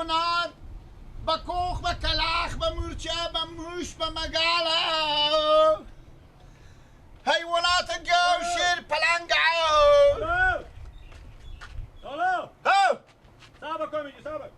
حیوانات با کوخ با کلاخ با مورچه با موش با مگاله حیوانات گاو شیر پلنگ سالو صبر کن میگی صبر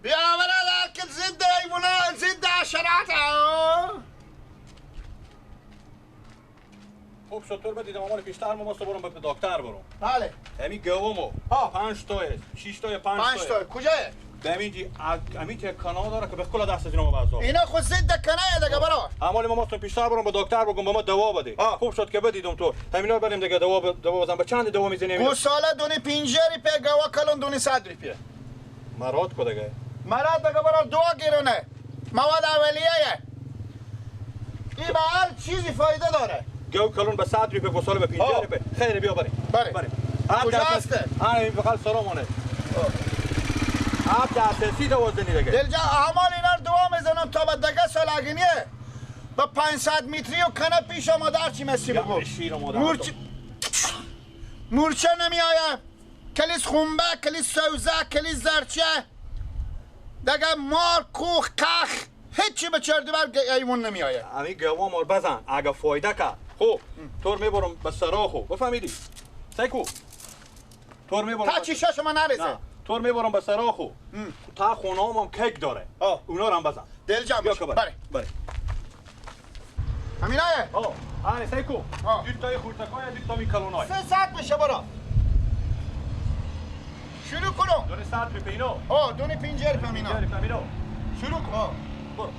بیا برادر که ضد حیوانات ضد حشرات خوب شد تو بدیدم اما پیشتر ما برم به دکتر برم بله همین گاومو 5 تا 6 تا 5 تا کجای ببینی همین که کانال داره که به کل دست از اینا بازو اینا خود ضد کنه دیگه برا اما ما ماستون پیشتر برم به دکتر بگم به ما دوا بده خوب شد که بدیدم تو همینا بریم دیگه دوا بزنم به چند دوا میزنیم گو ساله دونی 50 روپیه گاوا کلون دونی 100 روپیه مراد کو دیگه مراد دیگه برا دوا گیرونه مواد اولیه این به هر چیزی فایده داره گاو کلون به 100 روپیه گو ساله به 50 روپیه خیلی بیا بریم کجا هسته؟ بغل سرامونه آپ اساسی دوا زنی دیگه دلجا اعمال اینا رو دوا میزنم تا به دیگه سالگینیه با 500 متری و کنه پیش مادر چی مسی بگو مورچه نمیآیه کلیس خونبه کلیس سوزه کلیس زرچه دیگه مار کوخ کخ هیچی به چردبر ایمون نمیآیه امی گوا مار بزن اگه فایده که خوب طور میبرم به سراخو بفهمیدی سیکو طور میبرم تا چی شش من نرسه طور میبرم به سراخو تا خونه‌ام هم کیک داره اونا رو هم بزن دل جمع بشه بره همینه آره سیکو دو تای خورتکای دو تا میکلونای 300 میشه برا شروع کنم دونه 100 روپیه اینو دونه 50 روپیه اینا شروع کن برو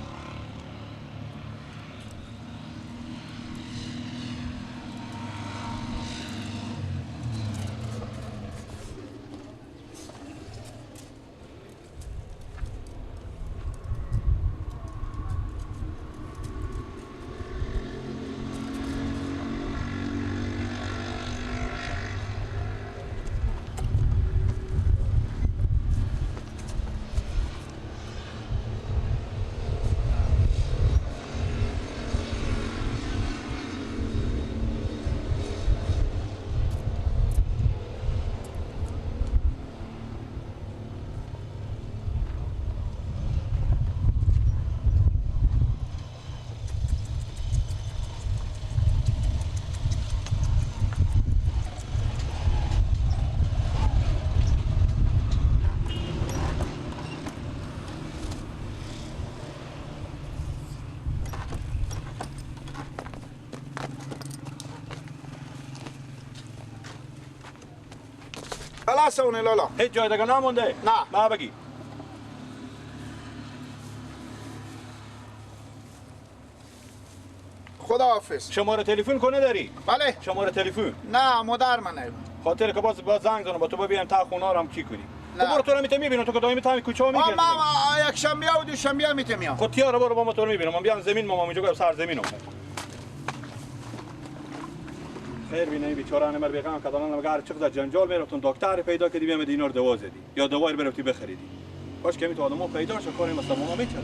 خلاص اونه لالا هیچ جای دیگه نمونده نه ما بگی خدا حافظ شماره تلفن کنه داری بله شماره تلفن نه مادر منه خاطر که باز زنگ زنم با تو ببینم تا خونه رو هم چی کنی خب برو تو رو میبینم تو که دائمی تا کوچه ها میگردی ما یک شنبه و دو شنبه میام خب تیارا برو با ما تو رو میبینم من بیام زمین ما اونجا سر زمینم خیر بینی بیچاره نمر بگم که دارن مگر چقدر جنجال میرفتون دکتر پیدا کردی بیام دینار دوا زدی یا دوای برفتی بخریدی باش که می تو آدمو پیدا شه کاری مثلا ما میچره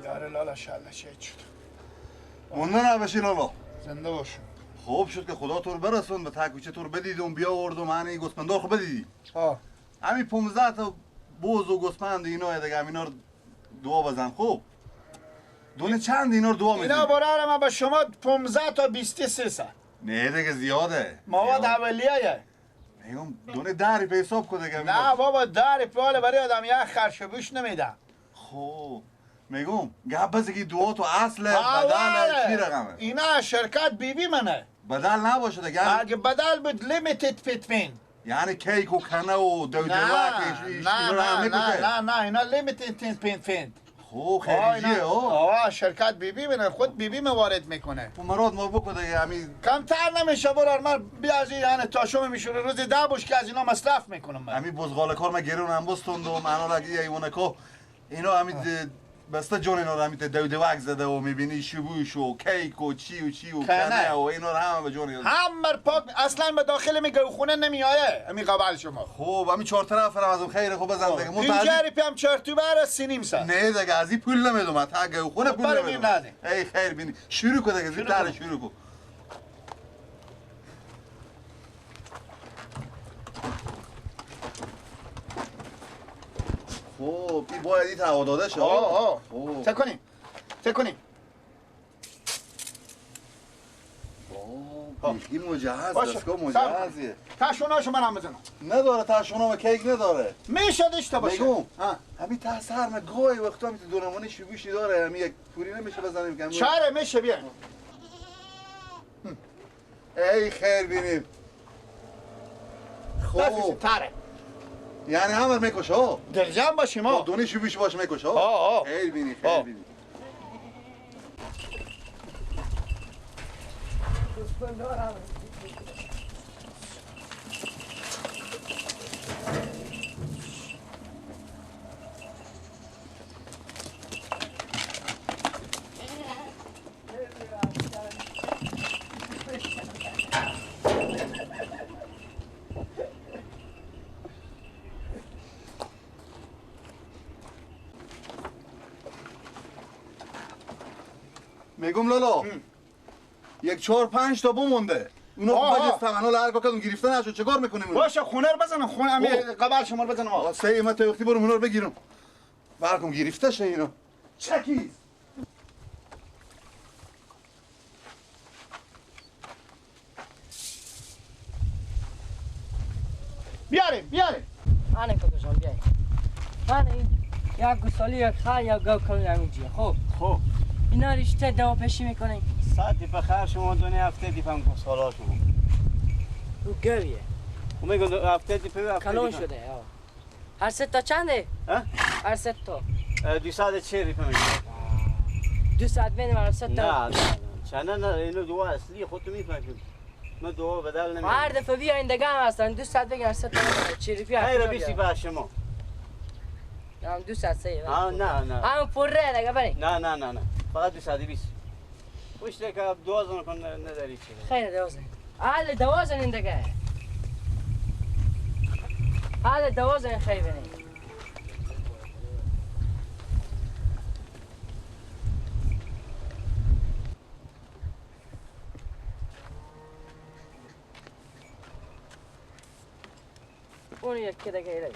یار لالا شالله شهید شد مونده نباشی لالا زنده باشو خوب شد که خدا تو رو برسون به تکوچه تو رو بدیدم بیاوردم این گوسفندار خو بدیدی همین 15 تا بوز و گوسفند اینا دیگه همینا رو دعا بزن خوب دونه چند اینا رو دعا میزنی اینا برای من به شما 15 تا 23 نه دیگه زیاده مواد اولیه میگم دونه 10 روپیه حساب کن دیگه نه بابا 10 روپیه برای آدم یک خرشبوش نمیدم خوب میگم گپ بزگی دعا تو اصل بدل چی رقمه اینا شرکت بی منه بدل نباشه دیگه اگه بدل بود لیمیتد پیتفین یعنی کیک و کنه و دو نه اینا لیمیتد پیتفین خوب خیلیه شرکت بی منه خود بی موارد میکنه مراد ما بکن دیگه همین کمتر نمیشه برار من بیازی یعنی تاشو میشوره روزی 10 بوش که از اینا مصرف میکنم من همین بزغال کار ما گرون هم بستوندم انا لگی ایونه کو اینا همین بسته جون اینا رو همیت دودوک زده و میبینی شبوش و کیک و چی و چی و کنه. کنه و اینا رو همه به جون اینا. همه پاک اصلا به داخل می خونه نمیایه امی قبل شما خوب همین 4 طرف هم از اون خیره خوب بزن دیگه اینجا پیم چرتو بر سینیم سر نه دیگه از این پول نمیدم تا گو خونه پول بریم نمیدم نده. ای خیر بینی شروع کن دیگه زودتر شروع کن خب این باید این هوا داده شه آه خوب. تکنیم بیخی مجهز باشه. دستگاه مجهزیه تشوناشو من هم بزنم نداره تشونه و کیک نداره میشه داشته باشه بگم ها. همین ته سرم گاهی وقتا همین دونمانی شیبوشی داره همین یک پوری نمیشه بزنیم که چره میشه بیا ای خیر بینیم بفرست خوب تره یعنی همه میکشه ها دلجم باشیم ها دونه شیبوش باش میکشه آه. خیر بینی آه. خیر بینی میگم لالا یک 4-5 تا بمونده اونا آها. خوب بجستم هنو لرگا کدوم گرفته نشد چه کار میکنیم اونو باشه خونه رو بزنم خونه امی قبل شما رو بزنم آقا سه ایمت وقتی برم اونا رو بگیرم برکم گرفته شه اینا چکیز بیاریم آنه کدو جان بیای آنه این یک گسالی یک خال یک گو کل نمیجیه خب اینا رشته دوا پشی میکنه ساعتی بخیر شما دونه هفته دیپم گسالا شما رو گویه و میگم هفته دیپه هفته کلون شده هر ست تا چنده؟ ها؟ هر ست تا 240 دیپه میگم 200 بینیم هر ست نه تا نه چنه نه اینو دو اصلی خودتو میفهمید من دو بدل نمیدم هر دفعه بیا این دگه هم هستن 200 بگیر هر ست تا 40 روپیه خیره بیسی به شما هم 200 سه نه هم پره دگه بریم نه فقط 220 پشت که دوازن کن نداری چی خیلی دوازن حال دوازن این دگه حال دوازن خیلی بینیم اون یکی دگه ایره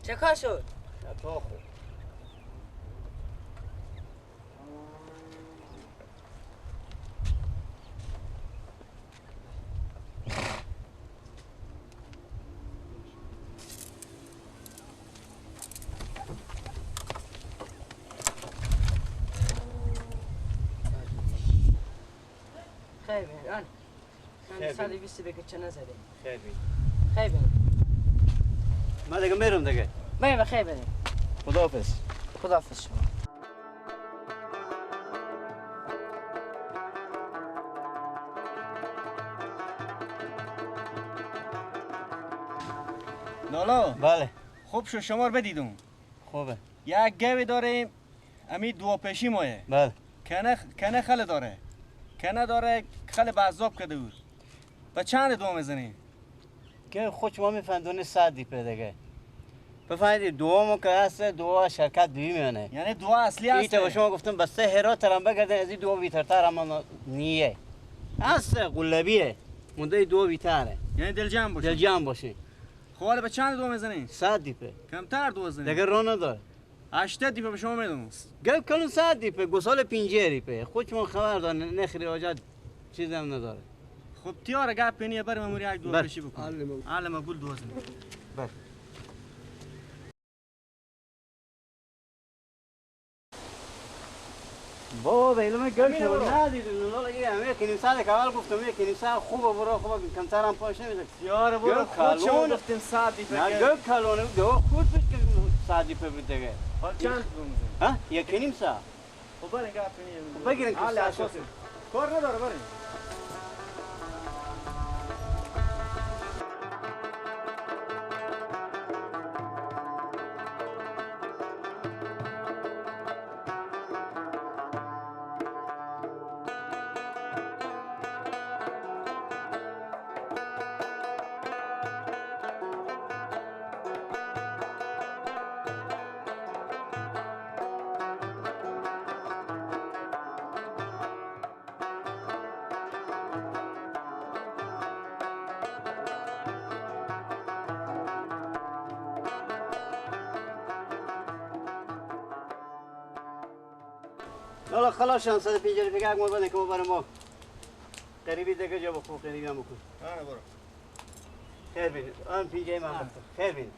چه کار شد؟ تو خوب خیلی بینیم آن من 120 بگه چه نزده خیلی خیلی بینیم من دیگه میرم دیگه بینیم خیلی بینیم خداحافظ خداحافظ شما لالا بله خوب شو شما رو بدیدم خوبه یک گوی داریم امی دو پیشی مایه بله کنه خل داره کنه داره خل بعضاب کده بود و چند دو میزنی که خود شما میفهمدونه 100 دیپه دیگه بفهمید دومو که هست دو شرکت دوی میانه یعنی دو اصلی این هست تا به شما گفتم بسته هرات ترم بگردن از این دو بیترتر اما نیه هست قلبیه مونده دو بیتره یعنی دل جمع باشه دل جمع باشین خب حالا به چند دو میزنی 100 دیپه کمتر دو بزنی دیگه رو نداره 80 دیپه به شما میدم گپ کلون 100 دیپه گسال 50 دیپه خود شما خبر دار نخری آجاد چیزم نداره خب تیاره گپ پنیه بریم اموری یک دو بله. پیشی بکن حالا مقبول دو بزنی بله بابا ایلم گپ شو ندیدون لالا یه همه کنیسه که اول گفتم یه کنیسه خوبه برو خوبه کمتر هم پاش نمیده یاره برو گپ خود شما کلون. گفتین 100 دیپه نه گپ کلونه دو خود بید که 100 دیپه بود دیگه حالا چند دو میزنی ها یک نیم ساعت خب بریم گپ پنیه بگیرین که حالا ساعت اساسی کار نداره بریم لا خلاص شان 150 بگه ما بنه که ما برم ما قریبی دیگه جا بخور قریبی هم بکن آره برو خیر بین آن 50 من خیر بین